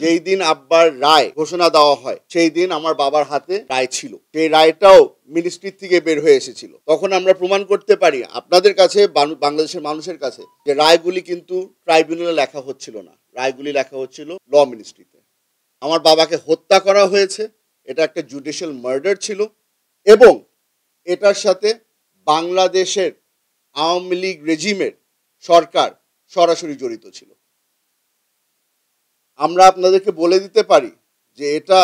যেই দিন আব্বার রায় ঘোষণা দেওয়া হয় সেই দিন আমার বাবার হাতে রায় ছিল। সেই রায়টাও মিনিস্ট্রি থেকে বের হয়ে এসেছিল। তখন আমরা প্রমাণ করতে পারি আপনাদের কাছে, বাংলাদেশের মানুষের কাছে, যে রায়গুলি কিন্তু ট্রাইব্যুনালে লেখা হচ্ছিল না, রায়গুলি লেখা হচ্ছিল ল মিনিস্ট্রিতে। আমার বাবাকে হত্যা করা হয়েছে, এটা একটা জুডিশিয়াল মার্ডার ছিল, এবং এটার সাথে বাংলাদেশের আওয়ামী লীগ রেজিমের সরকার সরাসরি জড়িত ছিল। আমরা আপনাদেরকে বলে দিতে পারি যে এটা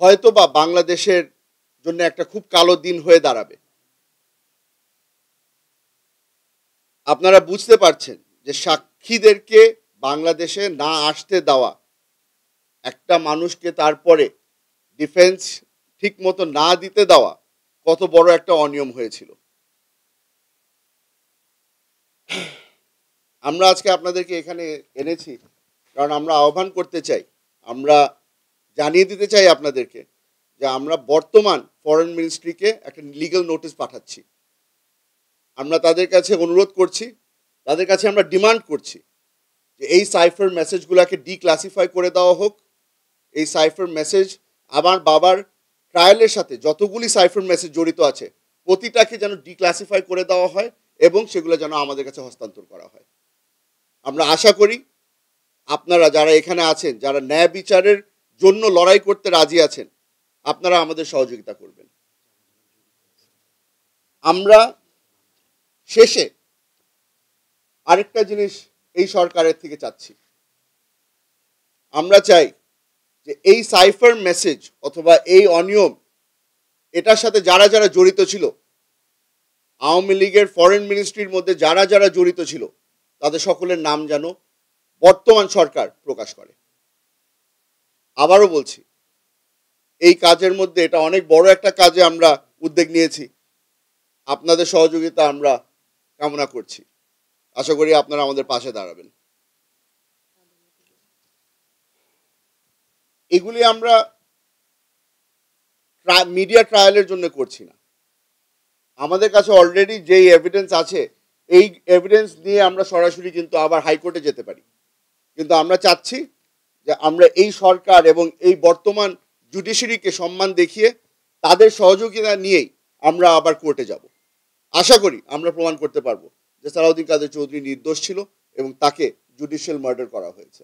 হয়তো বা বাংলাদেশের জন্য একটা খুব কালো দিন হয়ে দাঁড়াবে। আপনারা বুঝতে পারছেন যে সাক্ষীদেরকে বাংলাদেশে না আসতে দেওয়া, একটা মানুষকে তারপরে ডিফেন্স ঠিক মতো না দিতে দেওয়া কত বড় একটা অনিয়ম হয়েছিল। আমরা আজকে আপনাদেরকে এখানে এনেছি কারণ আমরা আহ্বান করতে চাই, আমরা জানিয়ে দিতে চাই আপনাদেরকে যে আমরা বর্তমান ফরেন মিনিস্ট্রিকে একটা লিগ্যাল নোটিশ পাঠাচ্ছি। আমরা তাদের কাছে অনুরোধ করছি, তাদের কাছে আমরা ডিমান্ড করছি যে এই সাইফার মেসেজগুলোকে ডিক্লাসিফাই করে দেওয়া হোক। এই সাইফার মেসেজ আমার বাবার ট্রায়ালের সাথে যতগুলি সাইফার মেসেজ জড়িত আছে প্রতিটাকে যেন ডিক্লাসিফাই করে দেওয়া হয় এবং সেগুলো যেন আমাদের কাছে হস্তান্তর করা হয়। আমরা আশা করি আপনারা যারা এখানে আছেন, যারা ন্যায় বিচারের জন্য লড়াই করতে রাজি আছেন, আপনারা আমাদের সহযোগিতা করবেন। আমরা শেষে আরেকটা জিনিস এই সরকারের থেকে চাচ্ছি, আমরা চাই যে এই সাইফার মেসেজ অথবা এই অনিয়ম, এটার সাথে যারা যারা জড়িত ছিল, আওয়ামী লীগের ফরেন মিনিস্ট্রির মধ্যে যারা যারা জড়িত ছিল, তাদের সকলের নাম যেন বর্তমান সরকার প্রকাশ করে। আবারও বলছি, এই কাজের মধ্যে এটা অনেক বড় একটা কাজে আমরা উদ্যোগ নিয়েছি, আপনাদের সহযোগিতা আমরা কামনা করছি। আশা করি আপনারা আমাদের পাশে দাঁড়াবেন। এগুলি আমরা মিডিয়া ট্রায়ালের জন্য করছি না, আমাদের কাছে অলরেডি যেই এভিডেন্স আছে এই এভিডেন্স নিয়ে আমরা সরাসরি কিন্তু আবার হাইকোর্টে যেতে পারি। কিন্তু আমরা চাচ্ছি যে আমরা এই সরকার এবং এই বর্তমান জুডিশিয়ারিকে সম্মান দেখিয়ে তাদের সহযোগিতা নিয়েই আমরা আবার কোর্টে যাব। আশা করি আমরা প্রমাণ করতে পারবো যে সালাউদ্দিন কাদের চৌধুরী নির্দোষ ছিল এবং তাকে জুডিশিয়াল মার্ডার করা হয়েছে।